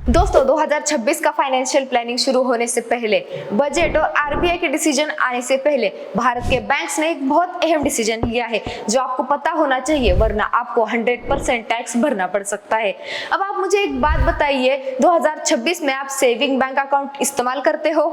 दोस्तों 2026 का financial planning शुरू होने से पहले, बजट और आरबीआई के डिसीजन आने से पहले भारत के बैंक्स ने एक बहुत अहम डिसीजन लिया है जो आपको पता होना चाहिए, वरना आपको 100% टैक्स भरना पड़ सकता है। अब आप मुझे एक बात बताइए, 2026 में आप सेविंग बैंक अकाउंट इस्तेमाल करते हो?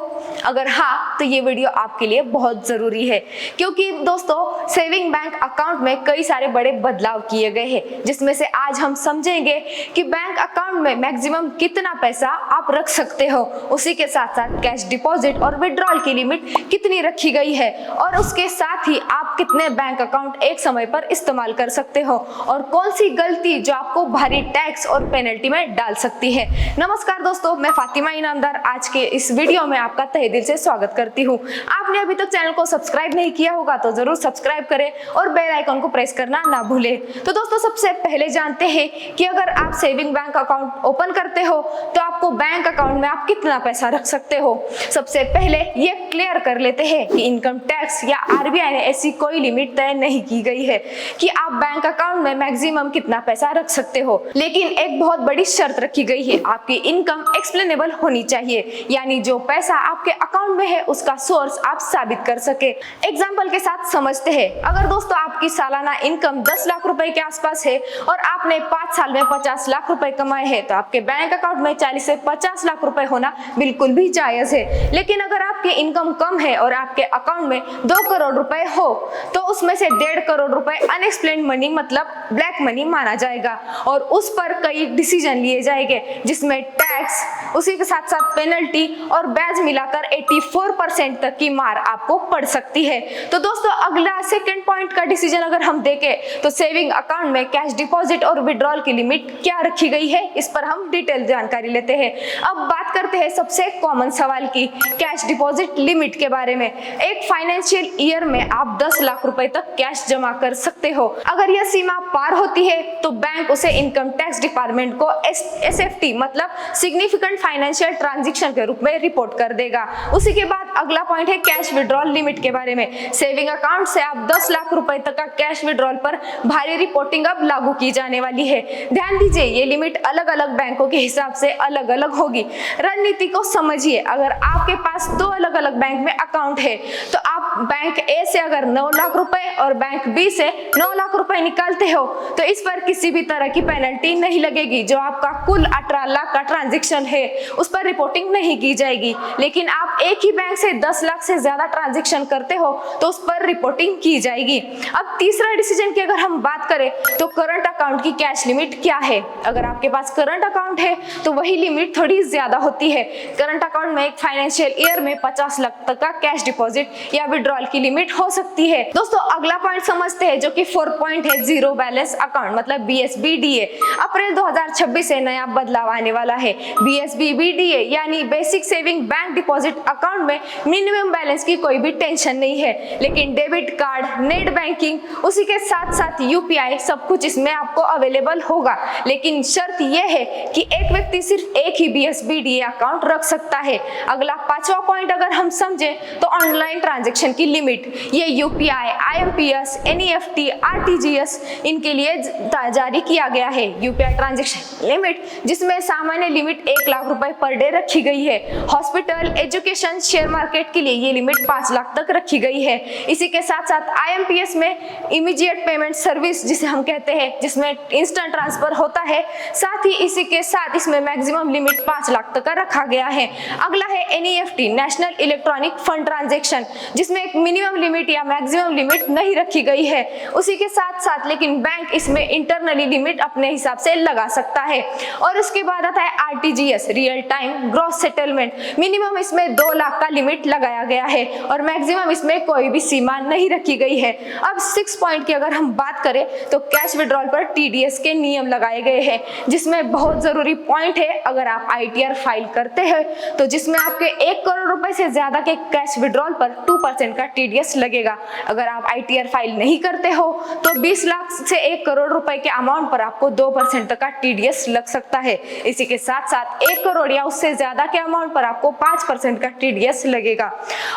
अगर हाँ, तो ये वीडियो आपके लिए बहुत जरूरी है, क्योंकि दोस्तों सेविंग बैंक अकाउंट में कई सारे बड़े बदलाव किए गए हैं, जिसमें से आज हम समझेंगे कि बैंक अकाउंट में मैक्सिमम कितना पैसा आप रख सकते हो, उसी के साथ साथ कैश डिपॉजिट और विड्रॉल की लिमिट कितनी रखी गई है, और उसके साथ ही आप कितने बैंक अकाउंट एक समय पर इस्तेमाल कर सकते हो, और कौन सी गलती जो आपको भारी टैक्स और पेनल्टी में डाल सकती है। नमस्कार दोस्तों, मैं फातिमा इनामदार आज के इस वीडियो में आपका तहे दिल से स्वागत करती हूँ। आपने अभी तक चैनल को सब्सक्राइब नहीं किया होगा तो जरूर सब्सक्राइब करें और बेल आइकन को प्रेस करना ना भूलें। तो दोस्तों सबसे पहले जानते हैं कि अगर आप सेविंग बैंक अकाउंट ओपन करते हो तो आपको बैंक अकाउंट में आप कितना पैसा रख सकते हो। सबसे पहले ये क्लियर कर लेते हैं कि इनकम टैक्स या आरबीआई ने ऐसी कोई लिमिट तय नहीं की गई है कि आप बैंक अकाउंट में मैक्सिमम कितना पैसा रख सकते हो, लेकिन एक बहुत बड़ी शर्त रखी गई है, आपकी इनकम एक्सप्लेनेबल होनी चाहिए, यानी जो पैसा आपके अकाउंट में है उसका सोर्स आप साबित कर सके। एग्जाम्पल के साथ समझते हैं। अगर दोस्तों आपकी सालाना इनकम 10 लाख रुपए के आसपास है और आपने 5 साल में 50 लाख रुपए कमाए हैं, तो आपके बैंक अकाउंट में 40 से 50 लाख रुपए होना बिल्कुल भी जायज है। लेकिन अगर आपकी इनकम कम है और आपके अकाउंट में 2 करोड़ रुपए हो, तो उसमें से 1.5 करोड़ रुपए अनएक्सप्लेन्ड मनी मतलब ब्लैक मनी माना जाएगा, और उस पर कई डिसीजन लिए जाएंगे, जिसमें टैक्स, उसी के साथ साथ पेनल्टी और ब्याज मिलाकर 84% तक की मार आपको पड़ सकती है। तो दोस्तों अगला सेकंड पॉइंट का डिसीजन अगर हम देखें तो सेविंग अकाउंट में कैश डिपॉजिट और विड्रॉल की लिमिट क्या रखी गई है, इस पर हम डिटेल जानकारी लेते हैं। अब बात करते हैं सबसे कॉमन सवाल की, कैश डिपॉजिट लिमिट के बारे में। एक फाइनेंशियल ईयर में आप 10 लाख रुपए तक कैश जमा कर सकते हो। अगर यह सीमा पार होती है तो बैंक उसे इनकम टैक्स डिपार्टमेंट को एसएफटी मतलब सिग्निफिकेंट फाइनेंशियल ट्रांजैक्शन के रूप में रिपोर्ट कर देगा। उसी के बाद अगला पॉइंट है कैश विड्रॉल लिमिट के बारे में। सेविंग अकाउंट से आप 10 लाख रुपए तक का कैश विड्रॉल पर भारी रिपोर्टिंग अब लागू की जाने वाली है। ध्यान दीजिए, ये लिमिट अलग अलग बैंकों के हिसाब से अलग अलग होगी। रणनीति को समझिए, अगर आपके पास 2 अलग अलग बैंक में अकाउंट है तो आप बैंक ए से अगर 9 लाख रुपए और बैंक बी से 9 लाख रुपए निकालते हो तो इस पर किसी भी तरह की पेनल्टी नहीं लगेगी। जो आपका कुल 18 लाख का ट्रांजैक्शन है उस पर रिपोर्टिंग नहीं की जाएगी। लेकिन आप एक ही बैंक से 10 लाख से ज्यादा ट्रांजैक्शन करते हो तो उस पर रिपोर्टिंग की जाएगी। अब तीसरा डिसीजन की अगर हम बात करें तो करंट अकाउंट की कैश लिमिट क्या है। अगर आपके पास करंट अकाउंट है तो वही लिमिट थोड़ी ज्यादा होती है। करंट अकाउंट में एक फाइनेंशियल ईयर में 50 लाख तक का कैश डिपॉजिट या विड्रॉल की लिमिट हो सकती है। दोस्तों अगला पॉइंट समझते हैं, जो कि 4 पॉइंट है, जीरो बैलेंस अकाउंट मतलब बीएसबीडीए। अप्रैल 2026 से नया बदलाव आने वाला है। बीएसबीडीए यानी basic saving bank deposit account में मिनिमम बैलेंस की कोई भी टेंशन नहीं है, लेकिन डेबिट कार्ड, नेट बैंकिंग, उसी के साथ साथ यूपीआई सब कुछ इसमें आपको अवेलेबल होगा। लेकिन शर्त यह है कि एक व्यक्ति सिर्फ एक ही बीएसबीडीए अकाउंट रख सकता है। अगला 5वां पॉइंट अगर हम समझे तो ऑनलाइन ट्रांजैक्शन की लिमिट। ये यूपीआई, आईएमपीएस, एनईएफटी, आरटीजीएस इनके लिए जारी किया गया है। यूपीआई ट्रांजैक्शन लिमिट जिसमें सामान्य लिमिट 1 लाख रुपए पर डे रखी गई है। हॉस्पिटल, एजुकेशन, शेयर मार्केट के लिए ये लिमिट 5 लाख तक रखी गई है। इसी के साथ साथ आईएमपीएस में इमीडिएट पेमेंट सर्विस जिसे हम कहते हैं, जिसमें इंस्टेंट ट्रांसफर होता है, साथ ही इसी के साथ इसमें मैक्सिमम लिमिट 5 लाख तक का रखा गया है। अगला है NEFT, national electronic fund transaction, जिसमें एक मिनिमम लिमिट या मैक्सिमम लिमिट नहीं रखी गई है। उसी के साथ साथ लेकिन बैंक इसमें इंटरनली लिमिट अपने हिसाब से लगा सकता है। और उसके बाद आता है RTGS, real time gross settlement. Minimum इसमें 2 लाख का लिमिट लगाया गया है और मैक्सिमम इसमें कोई भी सीमा नहीं रखी गई है। अब 6 पॉइंट की अगर हम बात करें तो कैश विड्रॉल पर टीडीएस के नियम लगाए गए हैं, जिसमें बहुत जरूरी पॉइंट है, अगर आप आईटीआर फाइल करते हैं तो जिसमें आपके 1 करोड़ रुपए से ज्यादा के कैश विड्रॉल पर 2% का टीडीएस लगेगा। अगर आप आईटीआर फाइल नहीं करते हो तो 20 लाख से 1 करोड़ रुपए के अमाउंट पर आपको 2% तक का TDS लग सकता है। इसी के साथ साथ 1 करोड़ या उससे ज्यादा के अमाउंट पर आपको 5% का TDS लगेगा।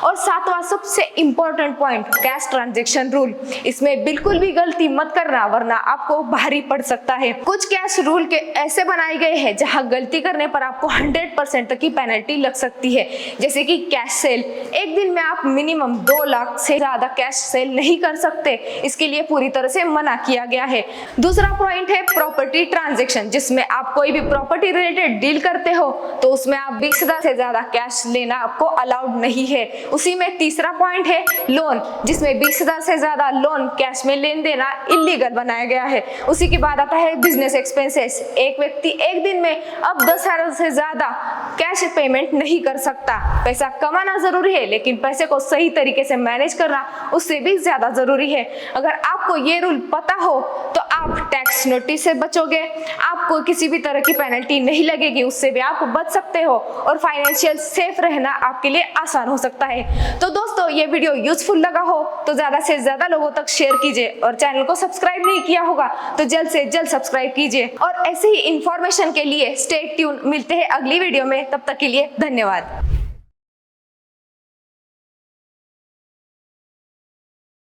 और सातवां सबसे important point, cash transaction rule. इसमें बिल्कुल भी गलती मत करना वरना आपको भारी पड़ सकता है। कुछ कैश रूल के ऐसे बनाए गए हैं जहां गलती करने पर आपको 100% तक की पेनल्टी लग सकती है। जैसे कि कैश सेल, एक दिन में आप मिनिमम 2 लाख से ज्यादा कैश सेल नहीं कर सकते, इसके लिए पूरी तरह से मना किया गया है। दूसरा पॉइंट है प्रॉपर्टी ट्रांजैक्शन, जिसमें आप कोई भी प्रॉपर्टी रिलेटेड डील करते हो तो उसमें आप 20,000 से ज्यादा कैश लेना आपको अलाउड नहीं है। उसी में तीसरा पॉइंट है लोन, जिसमें 20,000 से ज्यादा लोन कैश में लेन देना इलीगल बनाया गया है। उसी के बाद आता है बिजनेस एक्सपेंसेस। एक व्यक्ति एक दिन में अब 10,000 से ज्यादा कैश पेमेंट नहीं कर सकता। पैसा कमाना जरूरी है लेकिन पैसे को सही तरीके से मैनेज करना उससे भी ज्यादा जरूरी है। अगर आपको ये रूल पता हो तो आप टैक्स नोटिस से बचोगे, आपको किसी भी तरह की पेनल्टी नहीं लगेगी, उससे भी आप बच सकते हो और फाइनेंशियल सेफ रहना आपके लिए आसान हो सकता है। तो दोस्तों, ये वीडियो यूजफुल लगा हो तो ज्यादा से ज्यादा लोगों तक शेयर कीजिए और चैनल को सब्सक्राइब नहीं किया होगा तो जल्द से जल्द सब्सक्राइब कीजिए। और ऐसे ही इंफॉर्मेशन के लिए स्टे ट्यून। मिलते हैं अगली वीडियो में, तब तक के लिए धन्यवाद।